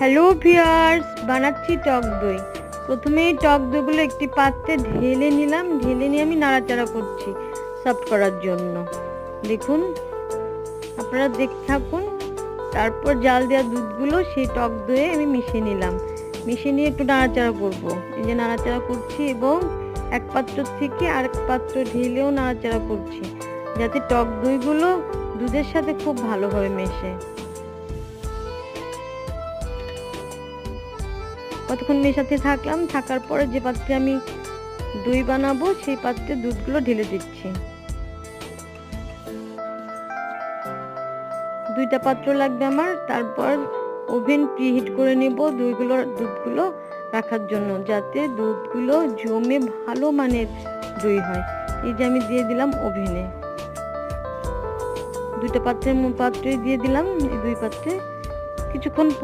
Hello viewers, বানাচ্ছি টক দই। প্রথমেই টক দইগুলো একটি পাত্রে ঢেলে নিলাম। ঢেলে নিয়ে আমি নাড়াচাড়া করছি সফট করার জন্য। দেখুন, আপনারা দেখতে থাকুন। তারপর জাল দেওয়া দুধগুলো সেই টক দইয়ে আমি মিশিয়ে নিলাম। মিশিয়ে নিয়ে একটু নাড়াচাড়া করব। এই যে নাড়াচাড়া করছি এবং এক পাত্র থেকে আরেক পাত্র ঢেলেও নাড়াচাড়া করছি, যাতে টক দইগুলো দুধের সাথে খুব ভালোভাবে মেশে। কতক্ষণ মেশাতে থাকলাম। থাকার পরে যে পাত্রে আমি দই বানাবো সেই পাত্রে দুধগুলো ঢেলে দিচ্ছি। 2টা পাত্র লাগবে আমার। তারপর ওভেন প্রিহিট করে নেব দুধগুলো রাখার জন্য, যাতে দুধগুলো জমে ভালো মানের দই হয়। এই যে আমি দিয়ে দিলাম ওভেনে, 2টা পাত্রে দিয়ে দিলাম। এই 2 পাত্রে কিছুক্ষণ